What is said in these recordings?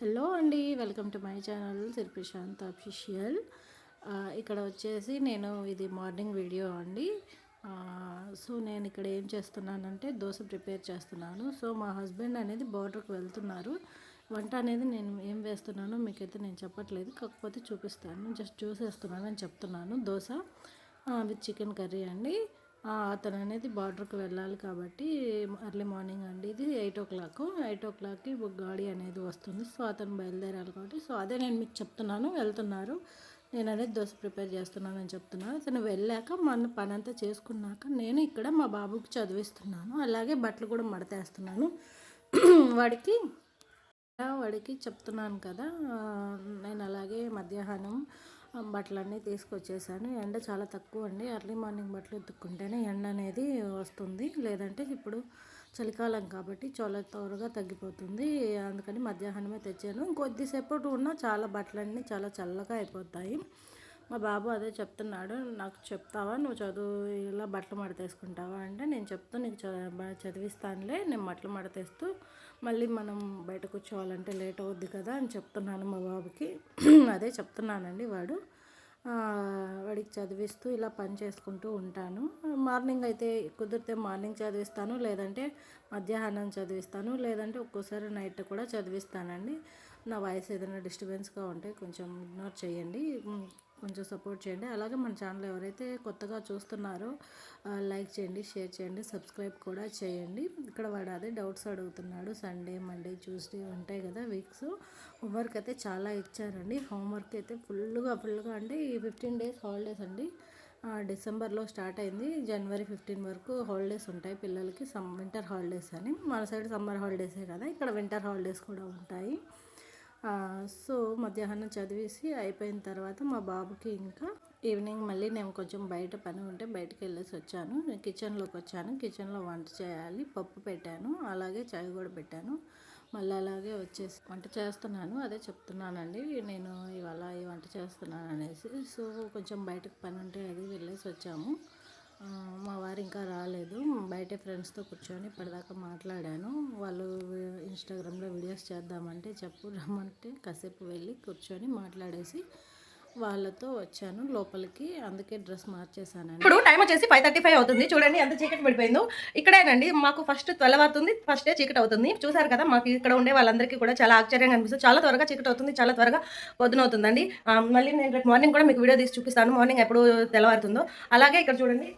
Hello అండి, welcome to my channel Siri Prashanth official. ఇక్కడ వచ్చేసి నేను ఇది మార్నింగ్ వీడియో అండి. సో నేను ఇక్కడ ఏం చేస్తున్నానంటే దోశ ప్రిపేర్ చేస్తున్నాను. సో మా హస్బెండ్ అనేది బార్డర్కి వెళ్తున్నారు. వంట అనేది నేను ఏం వేస్తున్నానో మీకైతే నేను చెప్పట్లేదు, కాకపోతే చూపిస్తాను. జస్ట్ చూసేస్తున్నాను అని చెప్తున్నాను. దోశ విత్ చికెన్ కర్రీ అండి. అతను అనేది బార్డర్కి వెళ్ళాలి కాబట్టి ఎర్లీ మార్నింగ్ అండి. ఇది 8 o'clockకి ఒక గాడి అనేది వస్తుంది. సో అతను బయలుదేరాలి కాబట్టి సో అదే నేను మీకు చెప్తున్నాను. వెళ్తున్నారు, నేను అనేది దోశ ప్రిపేర్ చేస్తున్నాను అని చెప్తున్నాను. అతను వెళ్ళాక మన పని అంతా చేసుకున్నాక నేను ఇక్కడ మా బాబుకి చదివిస్తున్నాను. అలాగే బట్టలు కూడా మడతేస్తున్నాను. వాడికి చెప్తున్నాను కదా. నేను అలాగే మధ్యాహ్నం బట్టలన్నీ తీసుకొచ్చేసాను. ఎండ చాలా తక్కువ అండి. ఎర్లీ మార్నింగ్ బట్టలు ఉతుక్కుంటేనే ఎండ అనేది వస్తుంది, లేదంటే ఇప్పుడు చలికాలం కాబట్టి చాలా త్వరగా తగ్గిపోతుంది. అందుకని మధ్యాహ్నమే తెచ్చాను. కొద్దిసేపటి ఉన్నా చాలా బట్టలన్నీ చాలా చల్లగా అయిపోతాయి. మా బాబు అదే చెప్తున్నాడు, నాకు చెప్తావా, నువ్వు చదువు ఇలా బట్టలు మడతేసుకుంటావా అంటే, నేను చెప్తా నీకు చదివిస్తానులే, నేను బట్టలు మడతేస్తూ మళ్ళీ మనం బయట కూర్చోవాలంటే లేట్ అవుద్ది కదా అని చెప్తున్నాను మా బాబుకి. అదే చెప్తున్నానండి. వాడికి చదివిస్తూ ఇలా పని చేసుకుంటూ ఉంటాను. మార్నింగ్ అయితే కుదిరితే మార్నింగ్ చదివిస్తాను, లేదంటే మధ్యాహ్నం చదివిస్తాను, లేదంటే ఒక్కోసారి నైట్ కూడా చదివిస్తానండి. నా వాయిస్ ఏదైనా డిస్టర్బెన్స్గా ఉంటే కొంచెం ఇగ్నోర్ చేయండి, కొంచెం సపోర్ట్ చేయండి. అలాగే మన ఛానల్ ఎవరైతే కొత్తగా చూస్తున్నారో లైక్ చేయండి, షేర్ చేయండి, సబ్స్క్రైబ్ కూడా చేయండి. ఇక్కడ వాడు అదే డౌట్స్ అడుగుతున్నాడు. సండే, మండే, ట్యూస్డే ఉంటాయి కదా వీక్స్. హోంవర్క్ అయితే చాలా ఇచ్చారండి. హోంవర్క్ అయితే ఫుల్గా అంటే ఈ 15 days హాలిడేస్ అండి. డిసెంబర్లో స్టార్ట్ అయింది. జనవరి 15 వరకు హాలిడేస్ ఉంటాయి పిల్లలకి. వింటర్ హాలిడేస్ అని. మన సైడ్ సమ్మర్ హాలిడేసే కదా, ఇక్కడ వింటర్ హాలిడేస్ కూడా ఉంటాయి. సో మధ్యాహ్నం చదివేసి అయిపోయిన తర్వాత మా బాబుకి ఇంకా ఈవినింగ్ మళ్ళీ నేను కొంచెం బయట పని ఉంటే బయటకు వెళ్ళేసి వచ్చాను. నేను కిచెన్లోకి వచ్చాను. కిచెన్లో వంట చేయాలి. పప్పు పెట్టాను, అలాగే చాయ్ కూడా పెట్టాను. మళ్ళీ అలాగే వచ్చేసి వంట చేస్తున్నాను. అదే చెప్తున్నానండి, నేను ఇవాళ ఈ వంట చేస్తున్నాను అనేసి. సో కొంచెం బయటకు పని ఉంటే అది వెళ్ళేసి వచ్చాము. మా వారు ఇంకా రాలేదు. బయటే ఫ్రెండ్స్తో కూర్చొని ఇప్పటిదాకా మాట్లాడాను. వాళ్ళు ఇన్స్టాగ్రామ్లో వీడియోస్ చేద్దామంటే రమ్మంటే కాసేపు వెళ్ళి కూర్చొని మాట్లాడేసి వాళ్ళతో వచ్చాను లోపలికి. అందుకే డ్రెస్ మార్చేసానండి. ఇప్పుడు టైం వచ్చేసి 5:35 అవుతుంది. చూడండి ఎంత చీకటి పడిపోయిందో. ఇక్కడేనండి మాకు ఫస్ట్ తెల్లవారుతుంది, ఫస్టే చీకటి అవుతుంది. చూసారు కదా, మాకు ఇక్కడ ఉండే వాళ్ళందరికీ కూడా చాలా ఆశ్చర్యంగా అనిపిస్తుంది. చాలా త్వరగా చీకటి అవుతుంది, చాలా త్వరగా పొద్దునవుతుందండి. మళ్ళీ నేను రేపు మార్నింగ్ కూడా మీకు వీడియో తీసి చూపిస్తాను, మార్నింగ్ ఎప్పుడు తెల్లవారుతుందో. అలాగే ఇక్కడ చూడండి,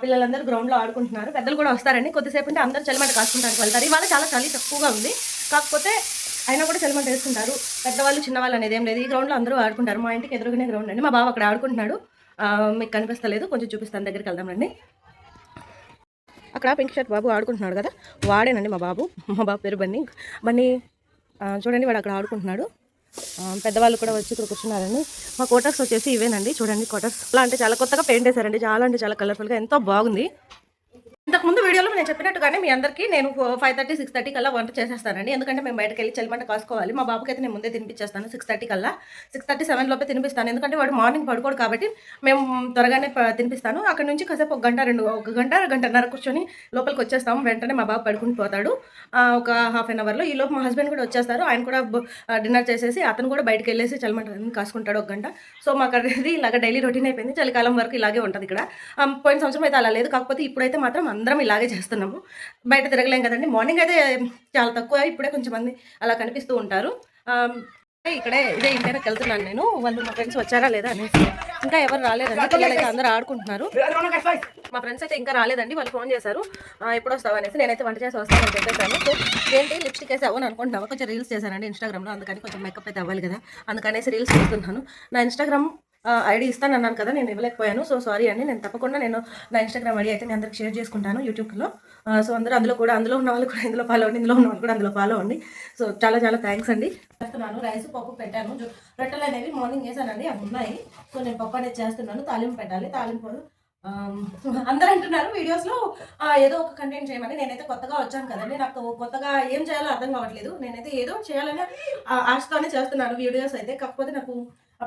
పిల్లలందరూ గ్రౌండ్లో ఆడుకుంటున్నారు. పెద్దలు కూడా వస్తారండి. కొద్దిసేపు ఉంటే అందరూ చలిమంట కాసుకుంటానికి వెళ్తారు. ఇవాళ చాలా చలి తక్కువగా ఉంది, కాకపోతే అయినా కూడా చలిమంట వేసుకుంటారు. పెద్దవాళ్ళు చిన్నవాళ్ళు అనేది ఏం లేదు. ఈ గ్రౌండ్లో అందరూ ఆడుకుంటారు. మా ఇంటికి ఎదురుగానే గ్రౌండ్ అండి. మా బాబు అక్కడ ఆడుకుంటున్నాడు. మీకు కనిపిస్తలేదు, కొంచెం చూపిస్తాను, దగ్గరికి వెళ్దామండి. అక్కడ పింక్ షర్ట్ బాబు ఆడుకుంటున్నాడు కదా, వాడేనండి మా బాబు. మా బాబు పేరు బన్నీ. చూడండి, వాడు అక్కడ ఆడుకుంటున్నాడు. పెద్దవాళ్ళు కూడా వచ్చి ఇక్కడ కూర్చున్నారండి. మా క్వార్టర్స్ వచ్చేసి ఇవేనండి. చూడండి, క్వార్టర్స్ అలా అంటే చాలా కొత్తగా పెయింట్ వేశారండి. చాలా అంటే చాలా కలర్ఫుల్గా ఎంతో బాగుంది. ఇంతకుముందు వీడియోలో నేను చెప్పినట్టుగానే మీ అందరికీ నేను 5:30, 6:30 కల్లా వంట చేసేస్తానండి. ఎందుకంటే మేము బయటకు వెళ్ళి చలిమంట కాసుకోవాలి. మా బాబుకి అయితే నేను ముందే తినిపించేస్తాను. 6:30 కల్లా, 6:30, 7 లోపే తినిపిస్తాను. ఎందుకంటే వాడు మార్నింగ్ పడుకోడు కాబట్టి మేము త్వరగానే తినిపిస్తాను. అక్కడ నుంచి కాసేపు ఒక గంటన్నర కూర్చొని లోపలికి వచ్చేస్తాము. వెంటనే మా బాబు పడుకుని పోతాడు ఒక హాఫ్ అన్ అవర్లో. ఈ లోపు మా హస్బెండ్ కూడా వచ్చేస్తారు. ఆయన కూడా డిన్నర్ చేసేసి అతను కూడా బయటకు వెళ్ళేసి చలిమంట కాసుకుంటాడు ఒక గంట. సో మాకు అనేది ఇలాగ డైలీ రొటీన్ అయిపోయింది. చలికాలం వరకు ఇలాగే ఉంటుంది ఇక్కడ. పోయిన సంవత్సరం అయితే అలా లేదు, కాకపోతే ఇప్పుడైతే మాత్రం అందరం ఇలాగే చేస్తున్నాము. బయట తిరగలేం కదండి. మార్నింగ్ అయితే చాలా తక్కువ, ఇప్పుడే కొంచెం మంది అలా కనిపిస్తూ ఉంటారు. ఇదే ఇంటికి వెళ్తున్నాను నేను. వాళ్ళు మా ఫ్రెండ్స్ వచ్చారా లేదా అనేసి. ఇంకా ఎవరు రాలేదండి. పిల్లలైతే అందరూ ఆడుకుంటున్నారు. మా ఫ్రెండ్స్ అయితే ఇంకా రాలేదండి. వాళ్ళు ఫోన్ చేశారు, ఎప్పుడు వస్తావు అనేసి. నేనైతే వంట చేసి వస్తానని చెప్పేసాను. సో ఏంటి లిప్స్టిక్ వేసి అవ్వను అనుకుంటున్నావా, కొంచెం రీల్స్ చేశానండి ఇన్స్టాగ్రామ్లో. అందుకని కొంచెం మేకప్ అయితే అవ్వాలి కదా, అందుకనేసి రీల్స్ చేస్తున్నాను. నా ఇన్స్టాగ్రామ్ ఐడి ఇస్తాను అన్నాను కదా, నేను ఇవ్వలేకపోయాను. సో సారీ అండి. నేను తప్పకుండా నా ఇన్స్టాగ్రామ్ ఐడి అయితే నేను అందరికి షేర్ చేసుకుంటాను యూట్యూబ్లో. సో అందులో ఉన్న వాళ్ళు కూడా ఇందులో ఫాలో అవ్వండి, ఇందులో ఉన్న వాళ్ళు కూడా అందులో ఫాలో అవ్వండి. సో చాలా చాలా థ్యాంక్స్ అండి. చేస్తున్నాను. రైస్ పప్పు పెట్టాను. రొట్టెలు అనేవి మార్నింగ్ వేసానండి, అవి ఉన్నాయి. సో నేను పప్పు అనేది చేస్తున్నాను. తాలింపు పెట్టాలి. తాలింపు అందరూ అంటున్నారు వీడియోస్లో ఏదో ఒక కంటెంట్ చేయమని. నేనైతే కొత్తగా వచ్చాను కదండి, నాకు కొత్తగా ఏం చేయాలో అర్థం కావట్లేదు. నేనైతే ఏదో చేయాలని ఆశతోనే చేస్తున్నాను వీడియోస్ అయితే. కాకపోతే నాకు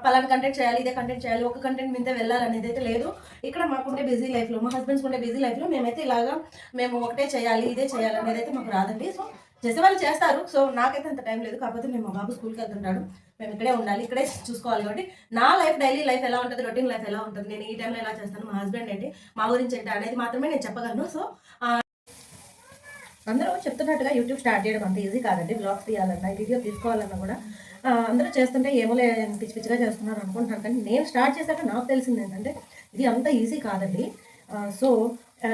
పలానా కంటెంట్ చేయాలి, ఇదే కంటెంట్ చేయాలి, ఒక కంటెంట్ మీద వెళ్ళాలనేది అయితే లేదు. ఇక్కడ మాకుండే బిజీ లైఫ్లో, మా హస్బెండ్స్ ఉండే బిజీ లైఫ్లో మేము ఒకటే చేయాలి, ఇదే చేయాలి అనేది అయితే మాకు రాదండి. సో చేసేవాళ్ళు చేస్తారు. సో నాకైతే అంత టైం లేదు. కాకపోతే మేము మా బాబు స్కూల్కి వెళ్తుంటాడు, మేము ఇక్కడే ఉండాలి, ఇక్కడే చూసుకోవాలి. కాబట్టి నా లైఫ్, డైలీ లైఫ్ ఎలా ఉంటుంది, రొటీన్ లైఫ్ ఎలా ఉంటుంది, నేను ఈ టైంలో ఎలా చేస్తాను, మా హస్బెండ్ ఏంటి, మా గురించి ఏంటి అనేది మాత్రమే నేను చెప్పగలను. సో అందరూ చెప్తున్నట్టుగా యూట్యూబ్ స్టార్ట్ చేయడం అంత ఈజీ కాదండి. బ్లాగ్స్ తీయాలన్నా, వీడియో తీసుకోవాలన్నా కూడా అందరూ చేస్తుంటే ఏమోలే పిచ్చి పిచ్చిగా చేస్తున్నారు అనుకుంటున్నాను. కానీ నేను స్టార్ట్ చేశాక నాకు తెలిసింది ఏంటంటే ఇది అంత ఈజీ కాదండి. సో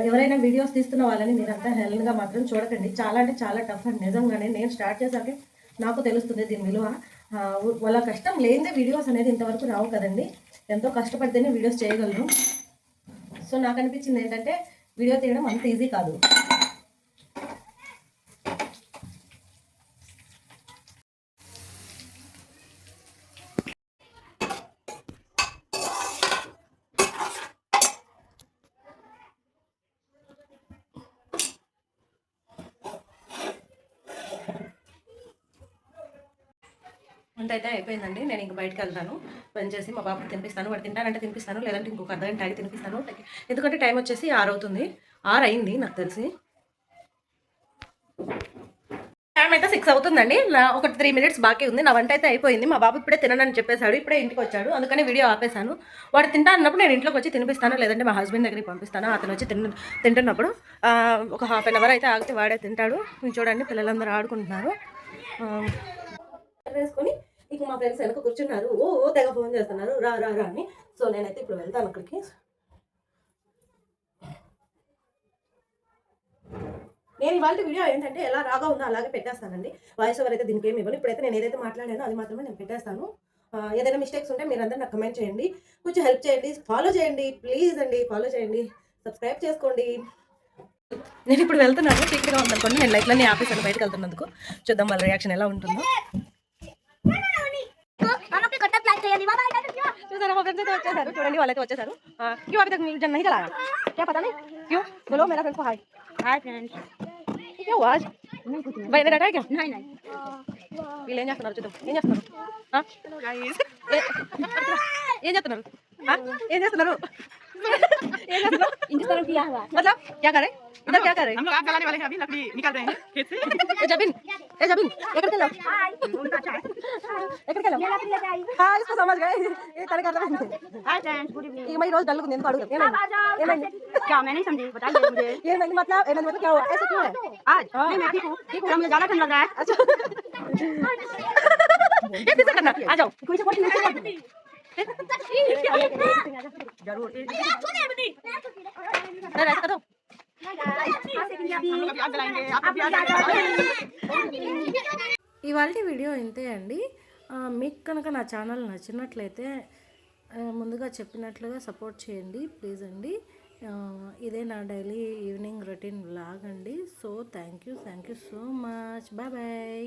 ఎవరైనా వీడియోస్ తీస్తున్న వాళ్ళని మీరంతా హెల్గా మాత్రం చూడకండి. చాలా అంటే చాలా టఫ్ అండి నిజంగానే. నేను స్టార్ట్ చేశాకే నాకు తెలుస్తుంది దీని విలువ. వాళ్ళ కష్టం లేనిదే వీడియోస్ అనేది ఇంతవరకు రావు కదండి. ఎంతో కష్టపడితేనే వీడియోస్ చేయగలరు. సో నాకు అనిపించింది ఏంటంటే వీడియో తీయడం అంత ఈజీ కాదు. వంట అయితే అయిపోయిందండి. నేను ఇంక బయటకు వెళ్తాను, పని చేసి మా బాబుకి తినిపిస్తాను. వాడు తింటానంటే తినిపిస్తాను, లేదంటే ఇంకొక అర్ధగంట ఆగి తినిపిస్తాను. ఎందుకంటే టైం వచ్చేసి 6 అవుతుంది, 6 అయింది నాకు తెలిసి. టైం అయితే 6 అవుతుందండి. ఒక 3 మినిట్స్ బాకీ ఉంది. నా వంట అయితే అయిపోయింది. మా బాబు ఇప్పుడే తిననని చెప్పేశాడు, ఇప్పుడే ఇంటికి వచ్చాడు, అందుకని వీడియో ఆపేశాను. వాడు తింటా అన్నప్పుడు నేను ఇంట్లోకి వచ్చి తినిపిస్తాను, లేదంటే మా హస్బెండ్ దగ్గరికి పంపిస్తాను. అతను వచ్చి తింటున్నప్పుడు ఒక హాఫ్ అన్ అవర్ అయితే ఆగితే వాడే తింటాడు. చూడండి పిల్లలందరూ ఆడుకుంటున్నారు. వేసుకొని ఇక మా ఫ్రెండ్స్ వెనక కూర్చున్నారు. తెగ ఫోన్ చేస్తున్నారు, రా రా రా అని. సో నేనైతే ఇప్పుడు వెళ్తాను అక్కడికి. నేను ఇవాళ వీడియో ఏంటంటే ఎలా రాగా ఉందో అలాగే పెట్టేస్తానండి. వాయిస్ ఓవర్ అయితే దీనికి ఏమి ఇవ్వను. ఇప్పుడైతే నేను ఏదైతే మాట్లాడానో అది మాత్రమే నేను పెట్టేస్తాను. ఏదైనా మిస్టేక్స్ ఉంటే మీరందరూ నాకు కమెంట్ చేయండి, కొంచెం హెల్ప్ చేయండి, ఫాలో చేయండి, ప్లీజ్ అండి, ఫాలో చేయండి, సబ్స్క్రైబ్ చేసుకోండి. నేను ఇప్పుడు వెళ్తున్నాను, చీకటిగా ఉందనుకోండి. నేను లైట్లన్నీ ఆపేసాను బయటకు వెళ్తున్నందుకు. చూద్దాం వాళ్ళ రియాక్షన్ ఎలా ఉంటుందో. చూసారా మా ఫ్రెండ్స్ అయితే వచ్చేసారు. చూడండి వాళ్ళైతే వచ్చేసారు. क्यों अभी तक जन नहीं चलाया, क्या पता नहीं क्यों? बोलो मेरा फ्रेंड्स को हाय. Hi friends. क्या हुआ आज? भाई ने डाटा है क्या? नहीं వీళ్ళు ఏం చేస్తున్నారు చూద్దాం. ఏం చేస్తున్నారు? ఏం చేస్తున్నారు? ఏం చేస్తున్నారు? मतलब क्या करे, इधर क्या करे? हम लोग आग जलाने वाले हैं, अभी लकड़ी निकाल रहे हैं खेत से. ए जबिन ఎక్కడికి వెళ్ళావు? ఎక్కడికి వెళ్ళావు? हाँ इसको समझ गए, ये तरह करता है. Hi friends, good evening. ये मैं रोज डल को दिन को अड़ू ఏమైంది? क्या मैं नहीं समझी, बताइए मुझे. ये नहीं मतलब क्या हुआ, ऐसे क्यों है आज? नहीं मैं ठीक हूं, हमें ज्यादा ठंड लग रहा है. अच्छा ये फिर से करना, आ जाओ. कोई से कोई जरूर ऐसा करो. ఇవాళ వీడియో ఇంతే అండి. మీకు కనుక నా ఛానల్ నచ్చినట్లయితే ముందుగా చెప్పినట్లుగా సపోర్ట్ చేయండి ప్లీజ్ అండి. ఇదే నా డైలీ ఈవినింగ్ రొటీన్ వ్లాగ్ అండి. So thank you so much. Bye bye.